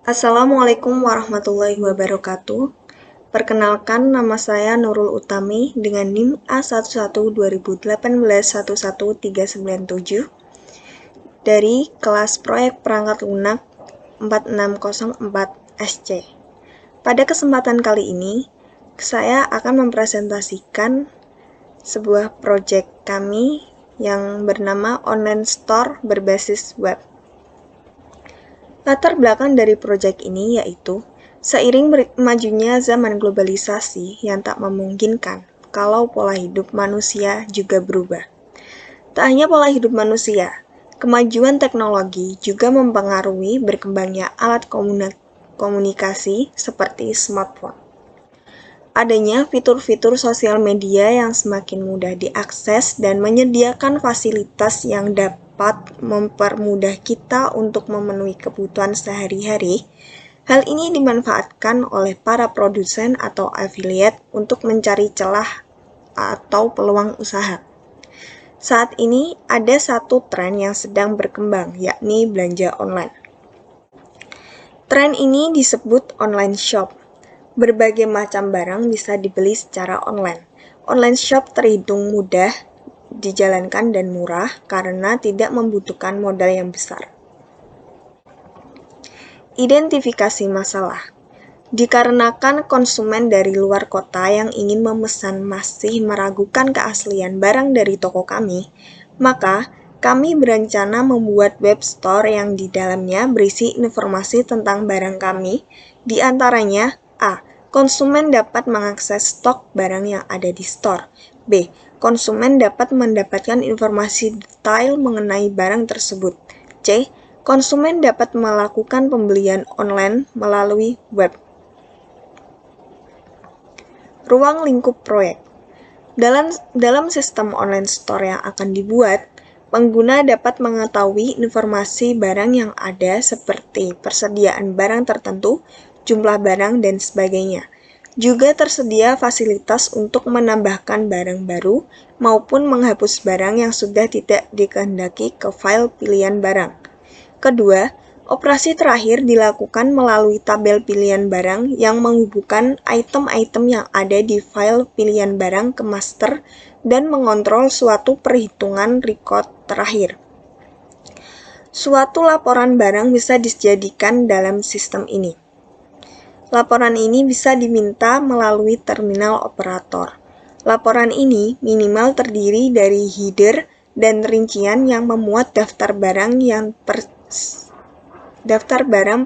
Assalamualaikum warahmatullahi wabarakatuh. Perkenalkan, nama saya Nurul Utami dengan NIM A11 2018 11397 dari kelas proyek perangkat lunak 4604 SC. Pada kesempatan kali ini, saya akan mempresentasikan sebuah proyek kami yang bernama Online Store berbasis web. Latar belakang dari proyek ini yaitu, seiring majunya zaman globalisasi yang tak memungkinkan kalau pola hidup manusia juga berubah. Tak hanya pola hidup manusia, kemajuan teknologi juga mempengaruhi berkembangnya alat komunikasi seperti smartphone. Adanya fitur-fitur sosial media yang semakin mudah diakses dan menyediakan fasilitas yang dapat mempermudah kita untuk memenuhi kebutuhan sehari-hari. Hal ini dimanfaatkan oleh para produsen atau affiliate untuk mencari celah atau peluang usaha. Saat ini ada satu tren yang sedang berkembang, yakni belanja online. Tren ini disebut online shop. Berbagai macam barang bisa dibeli secara online. Online shop terhitung mudah dijalankan dan murah karena tidak membutuhkan modal yang besar. Identifikasi masalah. Dikarenakan konsumen dari luar kota yang ingin memesan masih meragukan keaslian barang dari toko kami, maka kami berencana membuat web store yang di dalamnya berisi informasi tentang barang kami, di antaranya A. Konsumen dapat mengakses stok barang yang ada di store. B. Konsumen dapat mendapatkan informasi detail mengenai barang tersebut. C. Konsumen dapat melakukan pembelian online melalui web. Ruang lingkup proyek. Dalam sistem online store yang akan dibuat, pengguna dapat mengetahui informasi barang yang ada seperti persediaan barang tertentu, jumlah barang, dan sebagainya. Juga tersedia fasilitas untuk menambahkan barang baru maupun menghapus barang yang sudah tidak dikehendaki ke file pilihan barang. Kedua, operasi terakhir dilakukan melalui tabel pilihan barang yang menghubungkan item-item yang ada di file pilihan barang ke master dan mengontrol suatu perhitungan record terakhir. Suatu laporan barang bisa dijadikan dalam sistem ini. Laporan ini bisa diminta melalui terminal operator. Laporan ini minimal terdiri dari header dan rincian yang memuat daftar barang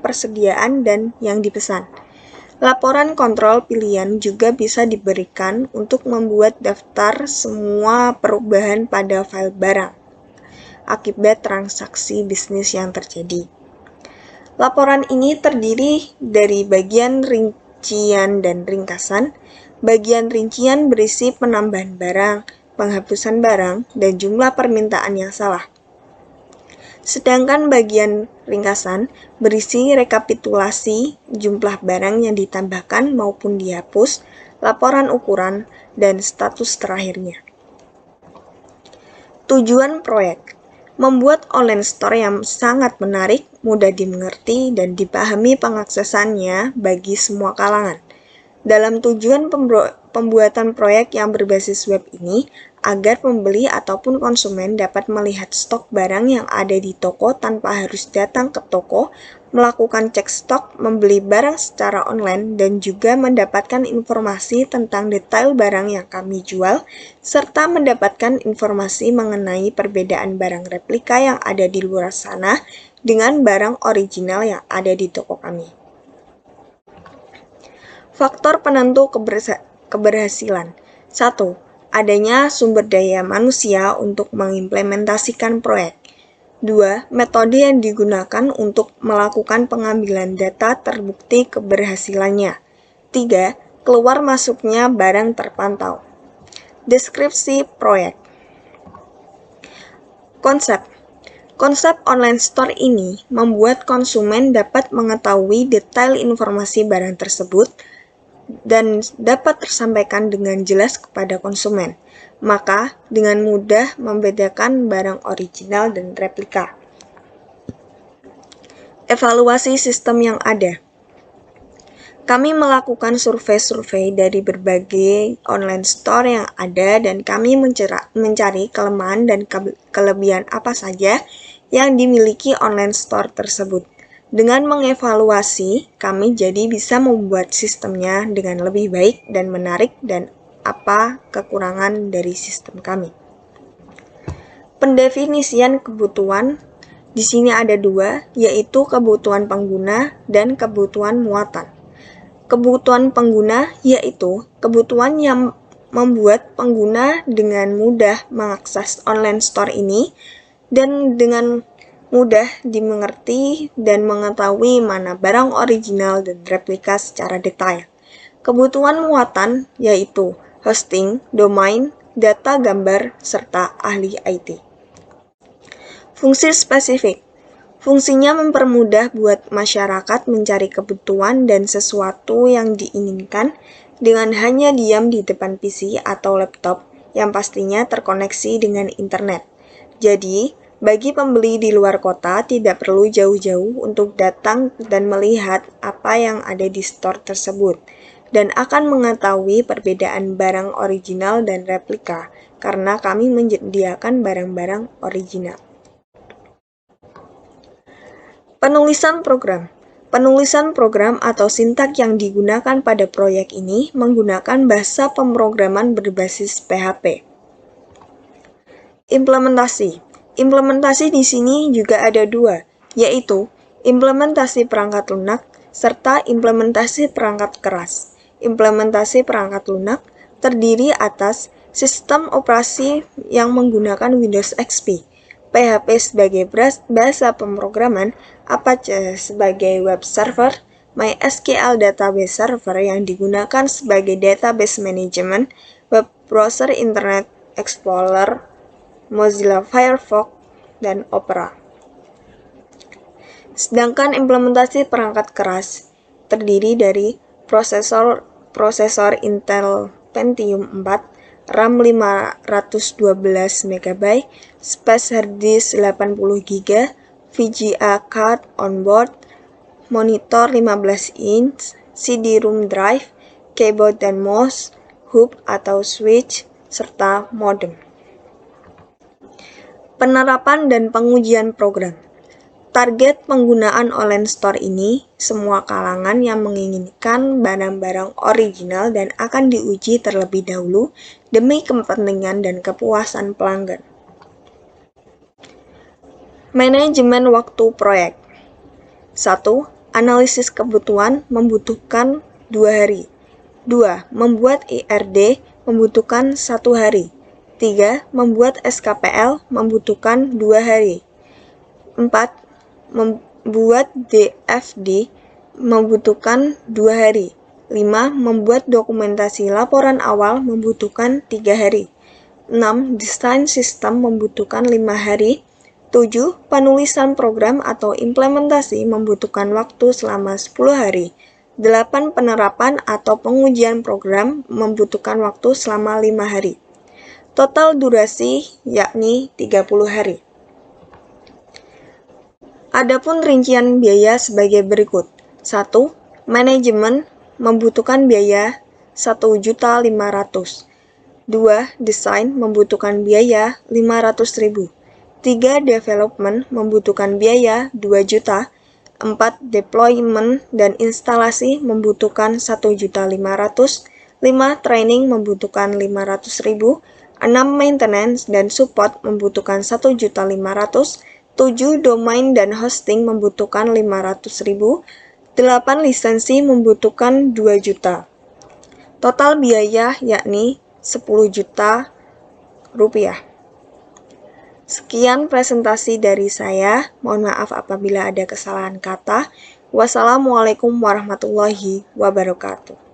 persediaan dan yang dipesan. Laporan kontrol pilihan juga bisa diberikan untuk membuat daftar semua perubahan pada file barang akibat transaksi bisnis yang terjadi. Laporan ini terdiri dari bagian rincian dan ringkasan. Bagian rincian berisi penambahan barang, penghapusan barang, dan jumlah permintaan yang salah. Sedangkan bagian ringkasan berisi rekapitulasi jumlah barang yang ditambahkan maupun dihapus, laporan ukuran, dan status terakhirnya. Tujuan proyek: membuat online store yang sangat menarik, mudah dimengerti, dan dipahami pengaksesannya bagi semua kalangan. Dalam tujuan pembuatan proyek yang berbasis web ini, agar pembeli ataupun konsumen dapat melihat stok barang yang ada di toko tanpa harus datang ke toko, melakukan cek stok, membeli barang secara online, dan juga mendapatkan informasi tentang detail barang yang kami jual, serta mendapatkan informasi mengenai perbedaan barang replika yang ada di luar sana dengan barang original yang ada di toko kami. Faktor penentu keberhasilan. 1. Adanya sumber daya manusia untuk mengimplementasikan proyek. 2. Metode yang digunakan untuk melakukan pengambilan data terbukti keberhasilannya. 3. Keluar masuknya barang terpantau. Deskripsi proyek. Konsep online store ini membuat konsumen dapat mengetahui detail informasi barang tersebut dan dapat tersampaikan dengan jelas kepada konsumen, maka dengan mudah membedakan barang original dan replika. Evaluasi sistem yang ada. Kami melakukan survei-survei dari berbagai online store yang ada dan kami mencari kelemahan dan kelebihan apa saja yang dimiliki online store tersebut. Dengan mengevaluasi, kami jadi bisa membuat sistemnya dengan lebih baik dan menarik dan apa kekurangan dari sistem kami. Pendefinisian kebutuhan di sini ada dua, yaitu kebutuhan pengguna dan kebutuhan muatan. Kebutuhan pengguna yaitu kebutuhan yang membuat pengguna dengan mudah mengakses online store ini dan dengan mudah dimengerti dan mengetahui mana barang original dan replika secara detail. Kebutuhan muatan yaitu hosting, domain, data gambar, serta ahli IT. Fungsi spesifik. Fungsinya mempermudah buat masyarakat mencari kebutuhan dan sesuatu yang diinginkan dengan hanya diam di depan PC atau laptop yang pastinya terkoneksi dengan internet. Jadi, bagi pembeli di luar kota tidak perlu jauh-jauh untuk datang dan melihat apa yang ada di store tersebut, dan akan mengetahui perbedaan barang original dan replika, karena kami menyediakan barang-barang original. Penulisan program. Penulisan program atau sintak yang digunakan pada proyek ini menggunakan bahasa pemrograman berbasis PHP. Implementasi. Implementasi di sini juga ada dua, yaitu implementasi perangkat lunak serta implementasi perangkat keras. Implementasi perangkat lunak terdiri atas sistem operasi yang menggunakan Windows XP, PHP sebagai bahasa pemrograman, Apache sebagai web server, MySQL database server yang digunakan sebagai database management, web browser Internet Explorer, Mozilla Firefox, dan Opera. Sedangkan implementasi perangkat keras terdiri dari prosesor Intel Pentium 4, RAM 512 MB, space hard disk 80 GB, VGA card on board, monitor 15 inch, CD-ROM drive, keyboard dan mouse, hub atau switch, serta modem. Penerapan dan pengujian program. Target penggunaan online store ini semua kalangan yang menginginkan barang-barang original dan akan diuji terlebih dahulu demi kepentingan dan kepuasan pelanggan. Manajemen waktu proyek. 1. Analisis kebutuhan membutuhkan 2 hari. 2. Membuat IRD membutuhkan 1 hari. 3. Membuat SKPL membutuhkan 2 hari. 4. Membuat DFD membutuhkan 2 hari. 5. Membuat dokumentasi laporan awal membutuhkan 3 hari. 6. Desain sistem membutuhkan 5 hari. 7. Penulisan program atau implementasi membutuhkan waktu selama 10 hari. 8. Penerapan atau pengujian program membutuhkan waktu selama 5 hari. Total durasi yakni 30 hari. Adapun rincian biaya sebagai berikut. 1. Manajemen membutuhkan biaya 1.500.000. 2. Desain membutuhkan biaya 500.000. 3. Development membutuhkan biaya 2 juta. 4. Deployment dan instalasi membutuhkan 1.500.000. 5. Training membutuhkan 500.000. 6. Maintenance dan support membutuhkan 1.500.000. 7. Domain dan hosting membutuhkan 500.000. 8. Lisensi membutuhkan 2 juta. Total biaya yakni 10 juta rupiah. Sekian presentasi dari saya. Mohon maaf apabila ada kesalahan kata. Wassalamualaikum warahmatullahi wabarakatuh.